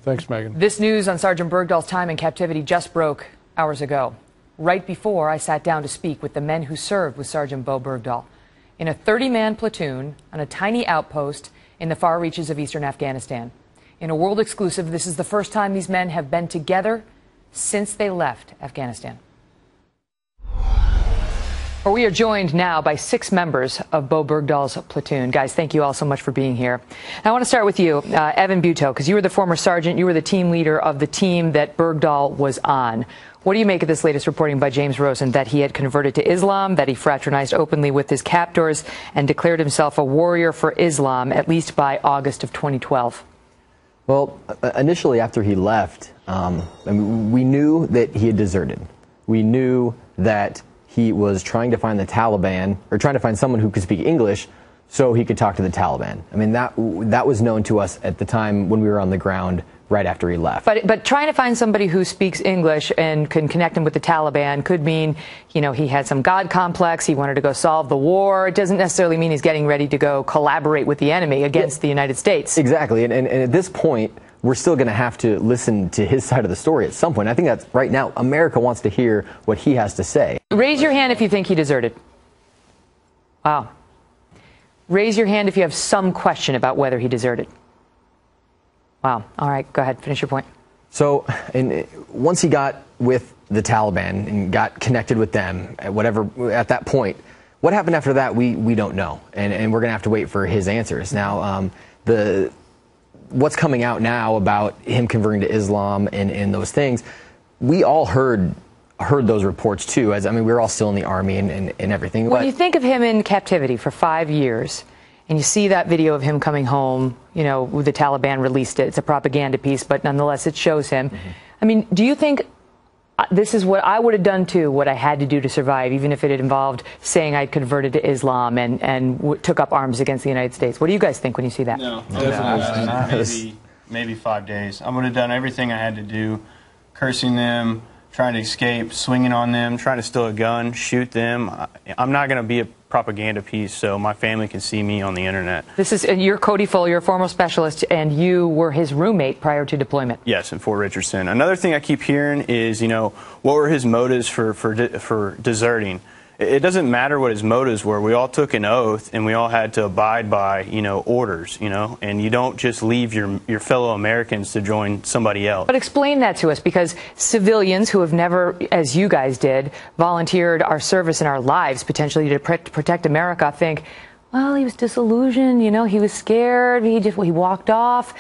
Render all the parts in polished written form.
Thanks, Megan. This news on Sergeant Bergdahl's time in captivity just broke hours ago, right before I sat down to speak with the men who served with Sergeant Bowe Bergdahl in a 30-man platoon on a tiny outpost in the far reaches of eastern Afghanistan. In a world exclusive, this is the first time these men have been together since they left Afghanistan. We are joined now by 6 members of Bowe Bergdahl's platoon. Guys, thank you all so much for being here. I want to start with you, Evan Buteau, because you were the former sergeant. You were the team leader of the team that Bergdahl was on. What do you make of this latest reporting by James Rosen that he had converted to Islam, that he fraternized openly with his captors, and declared himself a warrior for Islam, at least by August of 2012? Well, initially after he left, we knew that he had deserted. We knew that he was trying to find the Taliban, or trying to find someone who could speak English so he could talk to the Taliban. I mean, that was known to us at the time when we were on the ground right after he left. But trying to find somebody who speaks English and can connect him with the Taliban could mean, you know, he had some God complex, he wanted to go solve the war. It doesn't necessarily mean he's getting ready to go collaborate with the enemy against the United States. Exactly, and at this point, we're still going to have to listen to his side of the story at some point. I think that's right now, America wants to hear what he has to say. Raise your hand if you think he deserted. Wow. Raise your hand if you have some question about whether he deserted. Wow. All right, go ahead, finish your point. So, once he got with the Taliban and got connected with them, at that point, what happened after that, we don't know, and we're going to have to wait for his answers. Now, what's coming out now about him converting to Islam and those things, we all heard those reports too. We're all still in the Army and everything. When you think of him in captivity for 5 years, and you see that video of him coming home, you know, the Taliban released it. It's a propaganda piece, but nonetheless, it shows him. Mm-hmm. I mean, do you think this is what I would have done too, what I had to do to survive, even if it had involved saying I'd converted to Islam and took up arms against the United States? What do you guys think when you see that? No, definitely maybe 5 days. I would have done everything I had to do, cursing them, trying to escape, swinging on them, trying to steal a gun, shoot them. I'm not going to be a propaganda piece so my family can see me on the internet. You're Cody Full, you're a former specialist, and you were his roommate prior to deployment. Yes, in Fort Richardson. Another thing I keep hearing is, you know, what were his motives for deserting? It doesn't matter what his motives were. We all took an oath, and we all had to abide by, you know, orders, you know, and you don't just leave your fellow Americans to join somebody else. But explain that to us, because civilians who have never, as you guys did, volunteered our service and our lives potentially to protect America think, well, he was disillusioned, you know, he was scared, he walked off.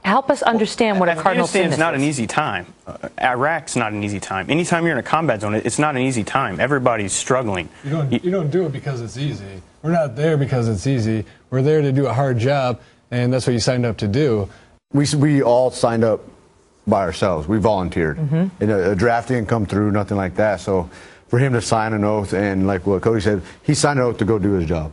Help us understand what a cardinal sin is. Afghanistan's not an easy time. Iraq's not an easy time. Anytime you're in a combat zone, it's not an easy time. Everybody's struggling. You don't do it because it's easy. We're not there because it's easy. We're there to do a hard job, and that's what you signed up to do. We all signed up by ourselves. We volunteered. Mm-hmm. And a draft didn't come through, nothing like that. So for him to sign an oath, and like what Cody said, he signed an oath to go do his job.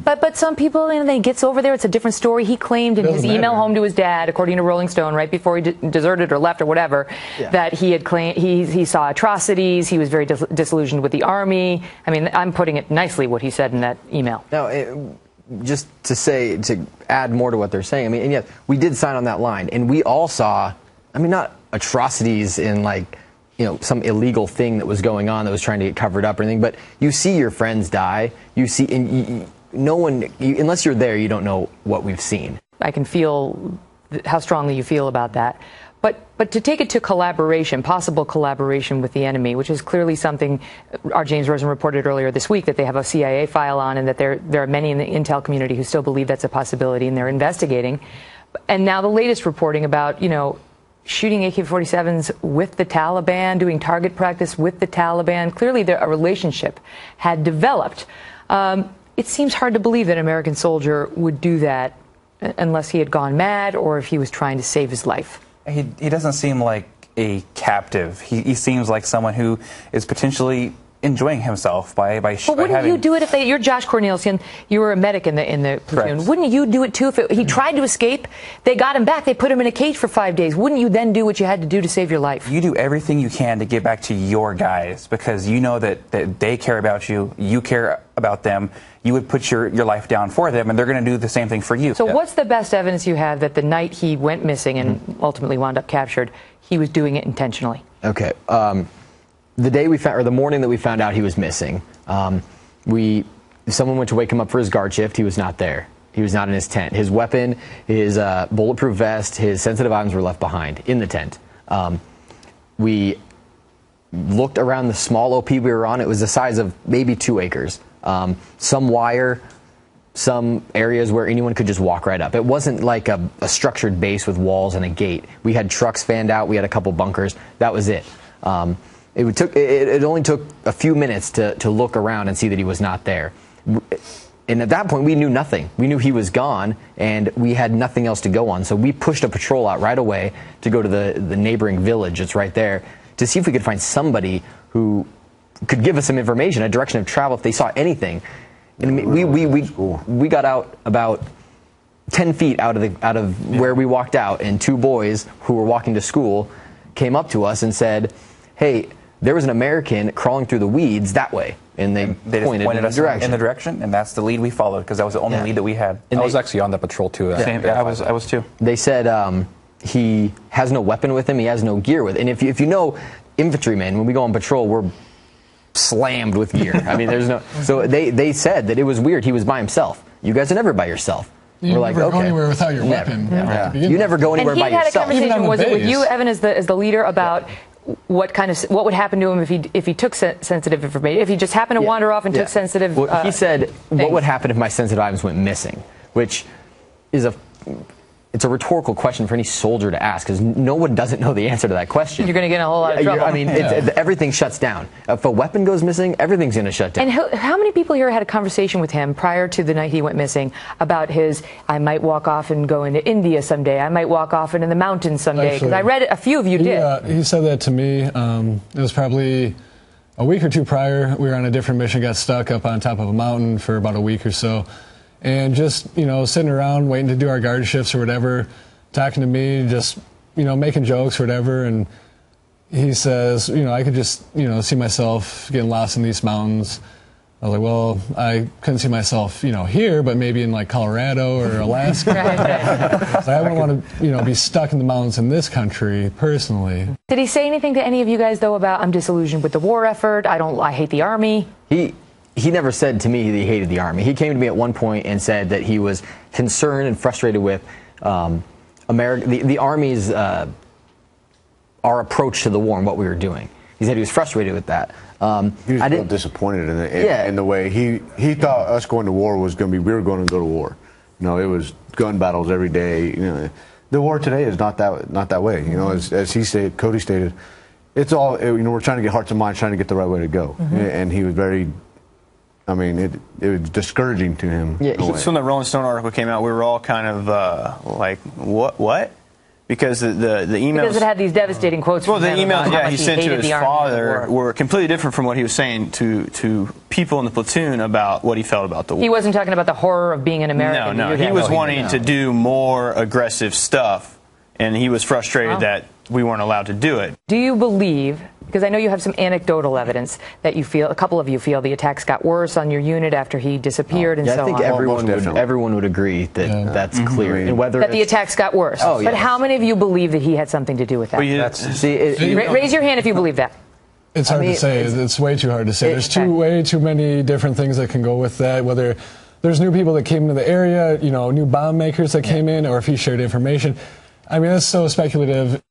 But some people, you know, he gets over there, it's a different story. He claimed in his email home to his dad, according to Rolling Stone, right before he deserted or left or whatever, that he had claimed he saw atrocities, he was very disillusioned with the Army. I mean, I'm putting it nicely what he said in that email. Now, just to add more to what they're saying, I mean, and yet we did sign on that line, and we all saw, I mean, not atrocities in like, you know, some illegal thing that was going on that was trying to get covered up or anything, but you see your friends die, you see, and no one, unless you're there, you don't know what we've seen. I can feel how strongly you feel about that. But to take it to collaboration, possible collaboration with the enemy, which is clearly something our James Rosen reported earlier this week that they have a CIA file on, and that there are many in the intel community who still believe that's a possibility, and they're investigating. And now the latest reporting about, you know, shooting AK-47s with the Taliban, doing target practice with the Taliban. Clearly a relationship had developed. It seems hard to believe that an American soldier would do that unless he had gone mad or if he was trying to save his life. He doesn't seem like a captive. He seems like someone who is potentially enjoying himself by But wouldn't you do it if you're Josh Corneliuson, you were a medic in the platoon. Correct. Wouldn't you do it too if he tried to escape? They got him back. They put him in a cage for 5 days. Wouldn't you then do what you had to do to save your life? You do everything you can to get back to your guys because you know that they care about you. You care about them. You would put your life down for them, and they're going to do the same thing for you. So what's the best evidence you have that the night he went missing and ultimately wound up captured, he was doing it intentionally? Okay. The day we found, or the morning that we found out he was missing, someone went to wake him up for his guard shift. He was not there. He was not in his tent. His weapon, his bulletproof vest, his sensitive items were left behind in the tent. We looked around the small OP we were on. It was the size of maybe 2 acres. Some wire, some areas where anyone could just walk right up. It wasn't like a structured base with walls and a gate. We had trucks fanned out. We had a couple bunkers. That was it. It only took a few minutes to look around and see that he was not there. And at that point, we knew nothing. We knew he was gone, and we had nothing else to go on. So we pushed a patrol out right away to go to the neighboring village. It's right there, to see if we could find somebody who could give us some information, a direction of travel if they saw anything. And we got out about 10 feet out of where we walked out, and 2 boys who were walking to school came up to us and said, "Hey, there was an American crawling through the weeds that way," and they pointed us in the direction, and that's the lead we followed because that was the only lead that we had. And I was actually on the patrol too. I was too. They said he has no weapon with him, he has no gear with him. And if you know infantrymen, when we go on patrol, we're slammed with gear. I mean, there's no. So they said that it was weird. He was by himself. You guys are never by yourself. You never go anywhere without your weapon. Yeah. You never go anywhere by yourself. And he had a conversation. Was it with you, Evan, as the leader, about what would happen to him if he took sensitive information? If he just happened to wander off and took sensitive. Well, he said, "What would happen if my sensitive items went missing?" Which is it's a rhetorical question for any soldier to ask, because no one doesn't know the answer to that question. You're going to get in a whole lot of trouble. I mean, everything shuts down. If a weapon goes missing, everything's going to shut down. And how many people here had a conversation with him prior to the night he went missing about I might walk off and go into India someday. I might walk off into the mountains someday. Because I read a few of you did. He said that to me. It was probably a week or 2 prior. We were on a different mission, got stuck up on top of a mountain for about a week or so. And just, sitting around waiting to do our guard shifts or whatever, talking to me, just, making jokes or whatever. And he says, I could just, see myself getting lost in these mountains. I was like, well, I couldn't see myself, here, but maybe in like Colorado or Alaska. So I wouldn't want to, be stuck in the mountains in this country personally. Did he say anything to any of you guys, though, about I'm disillusioned with the war effort? I hate the Army? He never said to me that he hated the Army. He came to me at one point and said that he was concerned and frustrated with the Army's our approach to the war and what we were doing. He said he was frustrated with that. He was a little disappointed in the way he thought us going to war was going to be. We were going to go to war. It was gun battles every day. The war today is not that way. As he said, Cody stated, it's all. We're trying to get hearts and minds, trying to get the right way to go. And he was very. I mean, it was discouraging to him. Yeah. So when the Rolling Stone article came out, we were all kind of like, what? Because the emails... Because it had these devastating quotes from him. Well, the emails, he sent to his father were completely different from what he was saying to people in the platoon about what he felt about the war. He wasn't talking about the horror of being an American. No. He was wanting to do more aggressive stuff, and he was frustrated that we weren't allowed to do it. Do you believe... Because I know you have some anecdotal evidence that a couple of you feel the attacks got worse on your unit after he disappeared and so on. I think everyone would agree that that's clear. And whether that the attacks got worse. But how many of you believe that he had something to do with that? Raise your hand if you believe that. It's hard to say. It's way too hard to say. There's way too many different things that can go with that, whether there's new people that came into the area, new bomb makers that came in, or if he shared information. I mean, that's so speculative.